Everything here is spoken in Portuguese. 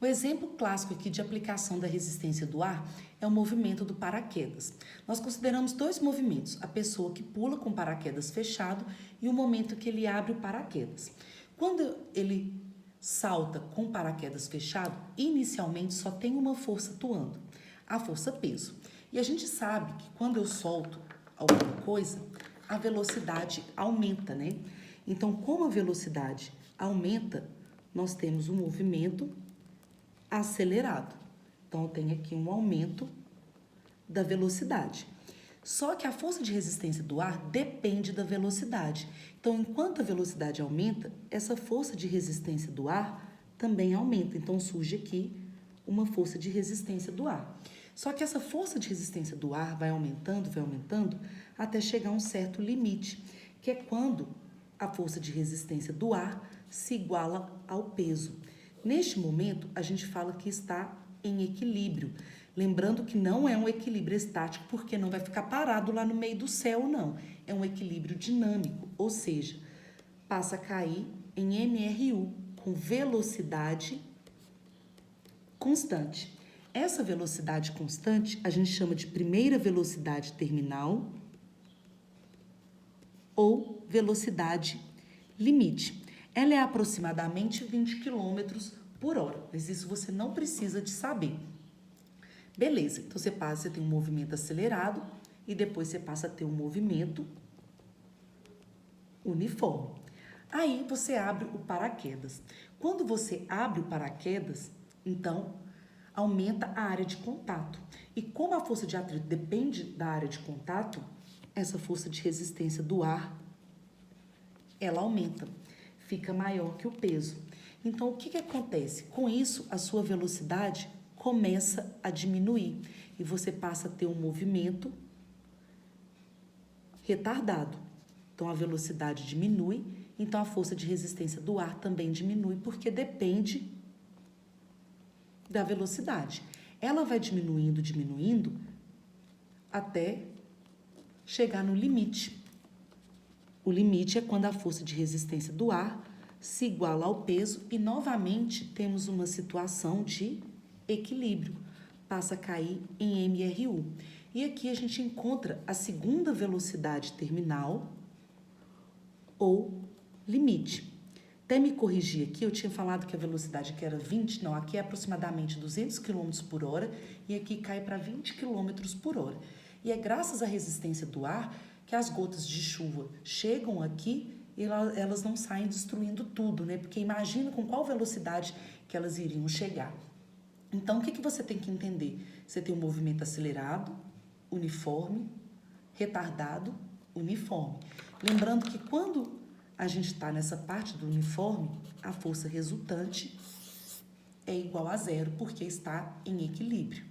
O exemplo clássico aqui de aplicação da resistência do ar é o movimento do paraquedas. Nós consideramos dois movimentos, a pessoa que pula com o paraquedas fechado e o momento que ele abre o paraquedas. Quando ele salta com o paraquedas fechado, inicialmente só tem uma força atuando, a força peso. E a gente sabe que quando eu solto alguma coisa, a velocidade aumenta, né? Então, como a velocidade aumenta, nós temos um movimento acelerado. Então, eu tenho aqui um aumento da velocidade. Só que a força de resistência do ar depende da velocidade. Então, enquanto a velocidade aumenta, essa força de resistência do ar também aumenta. Então, surge aqui uma força de resistência do ar. Só que essa força de resistência do ar vai aumentando, até chegar a um certo limite, que é quando a força de resistência do ar se iguala ao peso. Neste momento, a gente fala que está em equilíbrio. Lembrando que não é um equilíbrio estático, porque não vai ficar parado lá no meio do céu, não. É um equilíbrio dinâmico, ou seja, passa a cair em MRU, com velocidade constante. Essa velocidade constante a gente chama de primeira velocidade terminal ou velocidade limite. Ela é aproximadamente 20 km por hora, mas isso você não precisa de saber. Beleza, então você tem um movimento acelerado e depois você passa a ter um movimento uniforme. Aí você abre o paraquedas. Quando você abre o paraquedas, então aumenta a área de contato. E como a força de atrito depende da área de contato, essa força de resistência do ar, ela aumenta, fica maior que o peso. Então, o que acontece? Com isso, a sua velocidade começa a diminuir e você passa a ter um movimento retardado. Então, a velocidade diminui, então a força de resistência do ar também diminui, porque depende da velocidade. Ela vai diminuindo, até chegar no limite. O limite é quando a força de resistência do ar se iguala ao peso e, novamente, temos uma situação de equilíbrio. Passa a cair em MRU. E aqui a gente encontra a segunda velocidade terminal ou limite. Até me corrigir aqui, eu tinha falado que a velocidade aqui era 20, não, aqui é aproximadamente 200 km por hora e aqui cai para 20 km por hora. E é graças à resistência do ar que as gotas de chuva chegam aqui e elas não saem destruindo tudo, né? Porque imagina com qual velocidade que elas iriam chegar. Então, o que você tem que entender? Você tem um movimento acelerado, uniforme, retardado, uniforme. Lembrando que quando a gente está nessa parte do uniforme, a força resultante é igual a zero, porque está em equilíbrio.